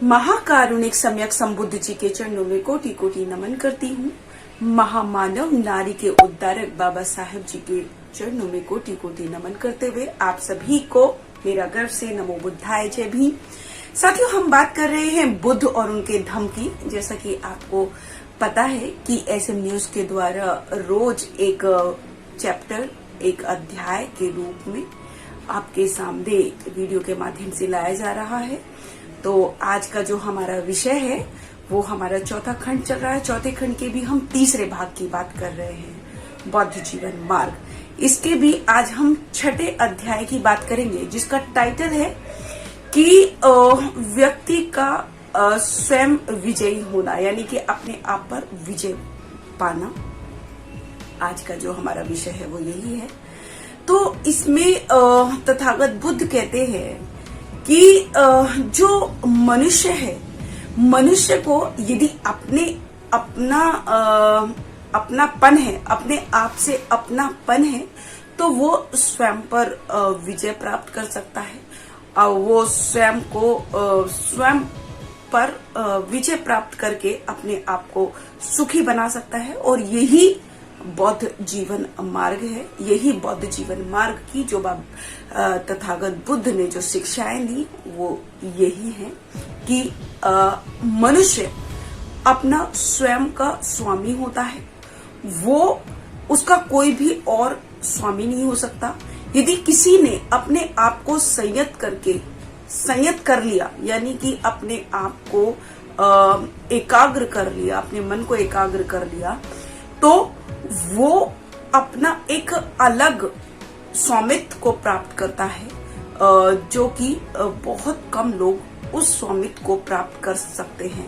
महाकारुणिक सम्यक संबुद्ध जी के चरणों में कोटि कोटि नमन करती हूँ। महामानव नारी के उद्धारक बाबा साहेब जी के चरणों में कोटि कोटि नमन करते हुए आप सभी को मेरा गर्व से नमो बुद्धाय जय भीम। साथियों, हम बात कर रहे हैं बुद्ध और उनके धम्म की। जैसा कि आपको पता है कि एसएम न्यूज के द्वारा रोज एक चैप्टर, एक अध्याय के रूप में आपके सामने वीडियो के माध्यम से लाया जा रहा है। तो आज का जो हमारा विषय है वो हमारा चौथा खंड चल रहा है। चौथे खंड के भी हम तीसरे भाग की बात कर रहे हैं, बौद्ध जीवन मार्ग। इसके भी आज हम छठे अध्याय की बात करेंगे, जिसका टाइटल है कि व्यक्ति का स्वयं विजयी होना, यानी कि अपने आप पर विजय पाना। आज का जो हमारा विषय है वो यही है। तो इसमें तथागत बुद्ध कहते हैं कि जो मनुष्य है, मनुष्य को यदि अपनापन है, अपने आप से अपनापन है, तो वो स्वयं पर विजय प्राप्त कर सकता है और वो स्वयं पर विजय प्राप्त करके अपने आप को सुखी बना सकता है। और यही बौद्ध जीवन मार्ग है। यही बौद्ध जीवन मार्ग की जो तथागत बुद्ध ने जो शिक्षाएं दी वो यही है कि मनुष्य अपना स्वयं का स्वामी होता है। वो उसका कोई भी और स्वामी नहीं हो सकता। यदि किसी ने अपने आप को संयत कर लिया, यानी कि अपने आप को एकाग्र कर लिया, अपने मन को एकाग्र कर लिया, तो वो अपना एक अलग स्वामित्व को प्राप्त करता है, जो कि बहुत कम लोग उस स्वामित्व को प्राप्त कर सकते हैं,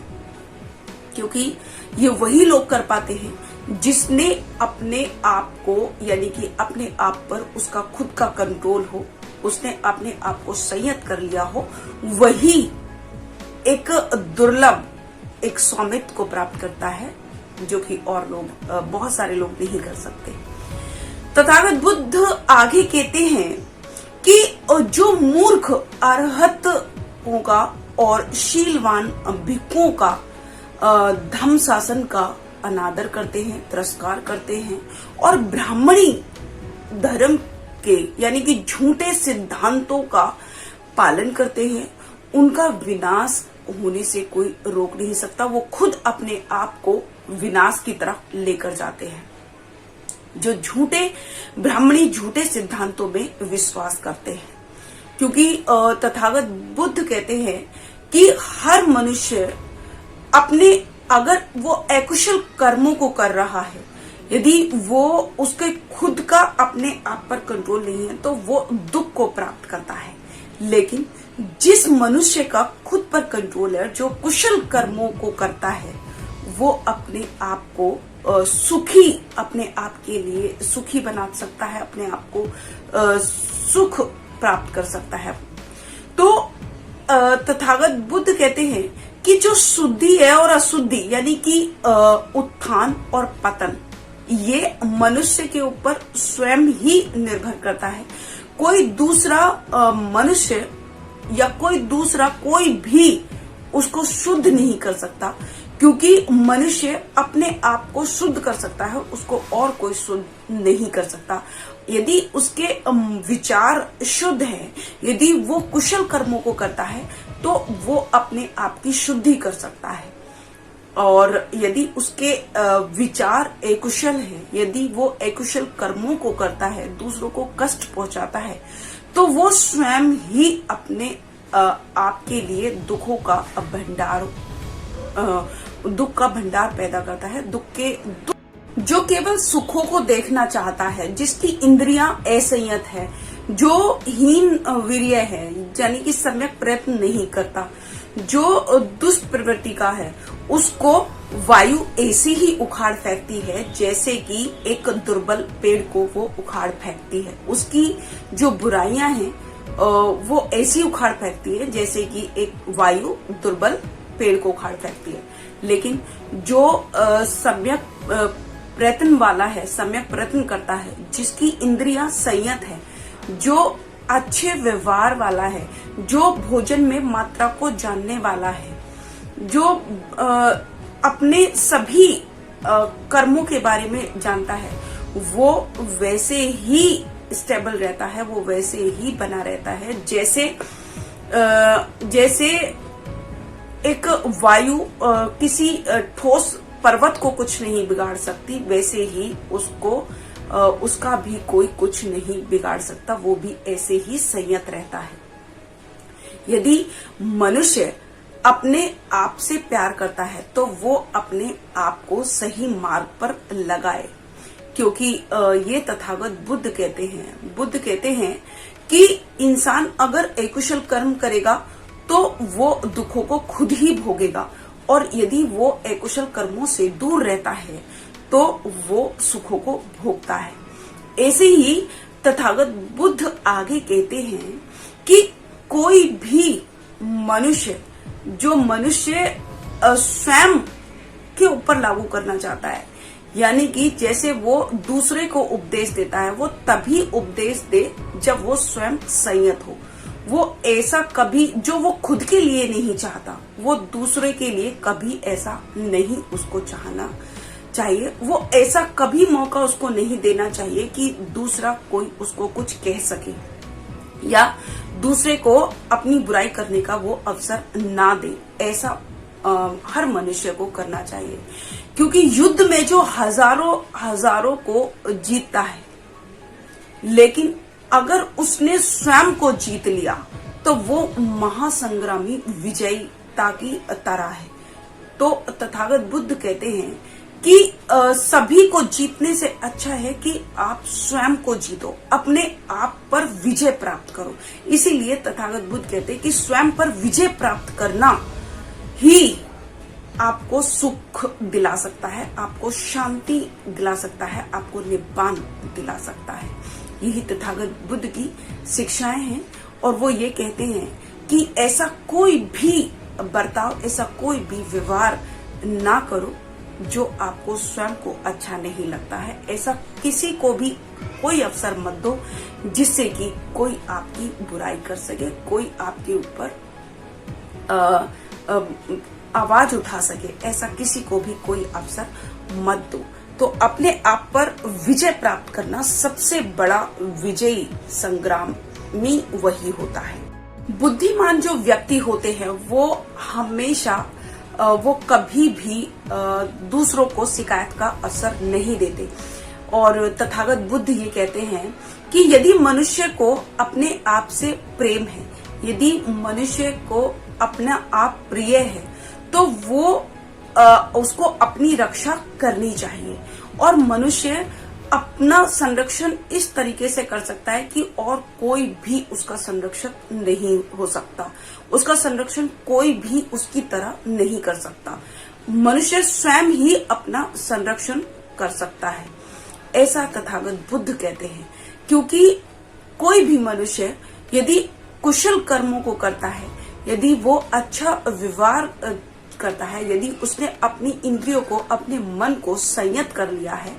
क्योंकि ये वही लोग कर पाते हैं जिसने अपने आप को, यानी कि अपने आप पर उसका खुद का कंट्रोल हो, उसने अपने आप को संयत कर लिया हो। वही एक दुर्लभ एक स्वामित्व को प्राप्त करता है, जो कि और लोग, बहुत सारे लोग नहीं कर सकते। तथागत बुद्ध आगे कहते हैं कि जो मूर्ख अरहतों का और शीलवान भिक्षुओं का धम्म शासन का अनादर करते हैं, तिरस्कार करते हैं और ब्राह्मणी धर्म के, यानी कि झूठे सिद्धांतों का पालन करते हैं, उनका विनाश होने से कोई रोक नहीं सकता। वो खुद अपने आप को विनाश की तरफ लेकर जाते हैं। जो ब्राह्मणी झूठे सिद्धांतों में विश्वास करते हैं, क्योंकि तथागत बुद्ध कहते हैं कि हर मनुष्य अगर वो अकुशल कर्मों को कर रहा है, यदि वो उसके खुद का अपने आप पर कंट्रोल नहीं है, तो वो दुख को प्राप्त करता है। लेकिन जिस मनुष्य का खुद पर कंट्रोल है, जो कुशल कर्मों को करता है, वो अपने आप को सुखी, अपने आप के लिए सुखी बना सकता है, अपने आप को सुख प्राप्त कर सकता है। तो तथागत बुद्ध कहते हैं कि जो शुद्धि है और अशुद्धि, यानी कि उत्थान और पतन, ये मनुष्य के ऊपर स्वयं ही निर्भर करता है। कोई दूसरा मनुष्य या कोई भी उसको शुद्ध नहीं कर सकता, क्योंकि मनुष्य अपने आप को शुद्ध कर सकता है, उसको और कोई शुद्ध नहीं कर सकता। यदि उसके विचार शुद्ध हैं, यदि वो कुशल कर्मों को करता है, तो वो अपने आप की शुद्धि कर सकता है। और यदि उसके विचार अकुशल हैं, यदि वो अकुशल कर्मों को करता है, दूसरों को कष्ट पहुंचाता है, तो वो स्वयं ही अपने आप के लिए दुख का भंडार पैदा करता है। जो केवल सुखों को देखना चाहता है, जिसकी इंद्रियां असंयत है, जो हीन वीर्य है, यानी कि सम्यक प्रयत्न नहीं करता, जो दुष्ट प्रवृत्ति का है, उसको वायु ऐसी ही उखाड़ फेंकती है जैसे कि एक दुर्बल पेड़ को वो उखाड़ फेंकती है। उसकी जो बुराइयां हैं वो ऐसी उखाड़ फेंकती है जैसे कि एक वायु दुर्बल पेड़ को उखाड़ फेंकती है। लेकिन जो सम्यक प्रयत्न वाला है, सम्यक प्रयत्न करता है, जिसकी इंद्रियां संयत है, जो अच्छे व्यवहार वाला है, जो भोजन में मात्रा को जानने वाला है, जो अपने सभी कर्मों के बारे में जानता है, वो वैसे ही स्टेबल रहता है, वो वैसे ही बना रहता है जैसे एक वायु किसी ठोस पर्वत को कुछ नहीं बिगाड़ सकती, वैसे ही उसका भी कोई कुछ नहीं बिगाड़ सकता, वो भी ऐसे ही संयत रहता है। यदि मनुष्य अपने आप से प्यार करता है तो वो अपने आप को सही मार्ग पर लगाए, क्योंकि ये तथागत बुद्ध कहते हैं कि इंसान अगर अकुशल कर्म करेगा तो वो दुखों को खुद ही भोगेगा, और यदि वो अकुशल कर्मों से दूर रहता है तो वो सुखों को भोगता है। ऐसे ही तथागत बुद्ध आगे कहते हैं कि कोई भी मनुष्य जो स्वयं के ऊपर लागू करना चाहता है, यानी कि जैसे वो दूसरे को उपदेश देता है, वो तभी उपदेश दे जब वो स्वयं संयत हो। वो ऐसा कभी जो वो खुद के लिए नहीं चाहता, वो दूसरे के लिए कभी ऐसा नहीं उसको चाहना चाहिए। वो ऐसा कभी मौका उसको नहीं देना चाहिए कि दूसरा कोई उसको कुछ कह सके या दूसरे को अपनी बुराई करने का वो अवसर ना दे। ऐसा हर मनुष्य को करना चाहिए, क्योंकि युद्ध में जो हजारों को जीतता है, लेकिन अगर उसने स्वयं को जीत लिया तो वो महासंग्रामी विजयता की तरह है। तो तथागत बुद्ध कहते हैं कि सभी को जीतने से अच्छा है कि आप स्वयं को जीतो, अपने आप पर विजय प्राप्त करो। इसीलिए तथागत बुद्ध कहते हैं कि स्वयं पर विजय प्राप्त करना ही आपको सुख दिला सकता है, आपको शांति दिला सकता है, आपको निब्बान दिला सकता है। यही तथागत बुद्ध की शिक्षाएं हैं, और वो ये कहते हैं कि ऐसा कोई भी बर्ताव, ऐसा कोई भी व्यवहार ना करो जो आपको स्वयं को अच्छा नहीं लगता है। ऐसा किसी को भी कोई अवसर मत दो जिससे कि कोई आपकी बुराई कर सके, कोई आपके ऊपर आवाज उठा सके। ऐसा किसी को भी कोई अवसर मत दो। तो अपने आप पर विजय प्राप्त करना सबसे बड़ा विजयी संग्रामी वही होता है। बुद्धिमान जो व्यक्ति होते हैं वो हमेशा वो कभी भी दूसरों को शिकायत का असर नहीं देते। और तथागत बुद्ध ये कहते हैं कि यदि मनुष्य को अपने आप से प्रेम है, यदि मनुष्य को अपना आप प्रिय है, तो वो उसको अपनी रक्षा करनी चाहिए। और मनुष्य अपना संरक्षण इस तरीके से कर सकता है कि और कोई भी उसका संरक्षक नहीं हो सकता, उसका संरक्षण कोई भी उसकी तरह नहीं कर सकता। मनुष्य स्वयं ही अपना संरक्षण कर सकता है, ऐसा तथागत बुद्ध कहते हैं। क्योंकि कोई भी मनुष्य यदि कुशल कर्मों को करता है, यदि वो अच्छा व्यवहार करता है, यदि उसने अपनी इंद्रियों को, अपने मन को संयत कर लिया है,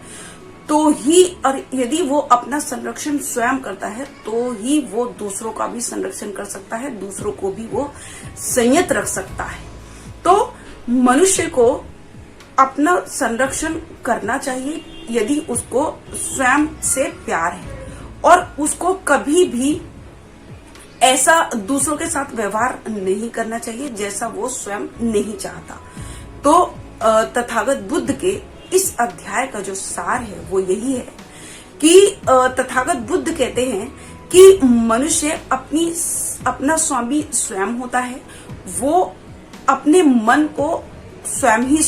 तो ही, और यदि वो अपना संरक्षण स्वयं करता है तो ही वो दूसरों का भी संरक्षण कर सकता है, दूसरों को भी वो संयत रख सकता है। तो मनुष्य को अपना संरक्षण करना चाहिए यदि उसको स्वयं से प्यार है, और उसको कभी भी ऐसा दूसरों के साथ व्यवहार नहीं करना चाहिए जैसा वो स्वयं नहीं चाहता। तो तथागत बुद्ध के इस अध्याय का जो सार है वो यही है कि तथागत बुद्ध कहते हैं कि मनुष्य अपना स्वामी स्वयं होता है। वो अपने मन को स्वयं ही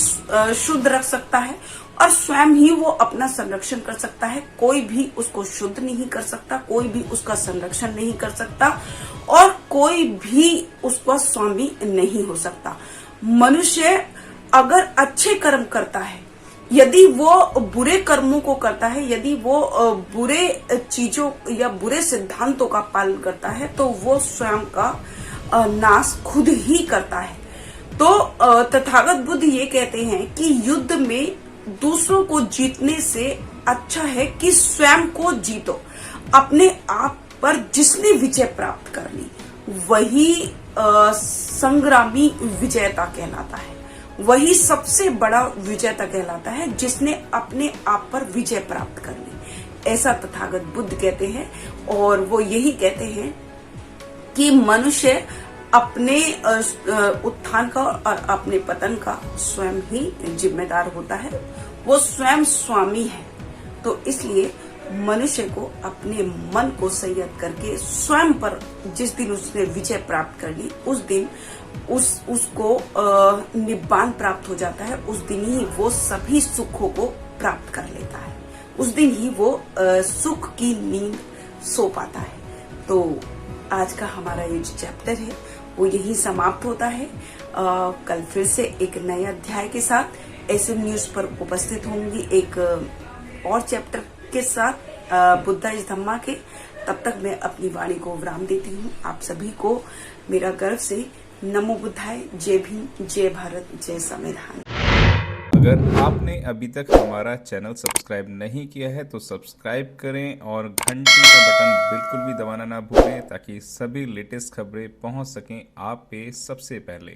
शुद्ध रख सकता है और स्वयं ही वो अपना संरक्षण कर सकता है। कोई भी उसको शुद्ध नहीं कर सकता, कोई भी उसका संरक्षण नहीं कर सकता, और कोई भी उसका स्वामी नहीं हो सकता। मनुष्य अगर अच्छे कर्म करता है, यदि वो बुरे कर्मों को करता है, यदि वो बुरे चीजों या बुरे सिद्धांतों का पालन करता है, तो वो स्वयं का नाश खुद ही करता है। तो तथागत बुद्ध ये कहते हैं कि युद्ध में दूसरों को जीतने से अच्छा है कि स्वयं को जीतो। अपने आप पर जिसने विजय प्राप्त कर ली वही संग्रामी विजेता कहलाता है, वही सबसे बड़ा विजेता कहलाता है जिसने अपने आप पर विजय प्राप्त कर ली, ऐसा तथागत बुद्ध कहते हैं। और वो यही कहते हैं कि मनुष्य अपने उत्थान का और अपने पतन का स्वयं ही जिम्मेदार होता है, वो स्वयं स्वामी है। तो इसलिए मनुष्य को अपने मन को संयत करके स्वयं पर जिस दिन उसने विजय प्राप्त कर ली, उस दिन उसको निब्बान प्राप्त हो जाता है। उस दिन ही वो सभी सुखों को प्राप्त कर लेता है, उस दिन ही वो सुख की नींद सो पाता है। तो आज का हमारा ये जो चैप्टर है वो यही समाप्त होता है। कल फिर से एक नए अध्याय के साथ एसएम न्यूज पर उपस्थित होंगी, एक और चैप्टर के साथ बुद्धा इस धम्मा के। तब तक मैं अपनी वाणी को विराम देती हूँ। आप सभी को मेरा गर्व से नमो बुद्धाय, जय भीम, जय भारत, जय संविधान। अगर आपने अभी तक हमारा चैनल सब्सक्राइब नहीं किया है तो सब्सक्राइब करें और घंटी का बटन बिल्कुल भी दबाना ना भूलें ताकि सभी लेटेस्ट खबरें पहुंच सकें आप पे सबसे पहले।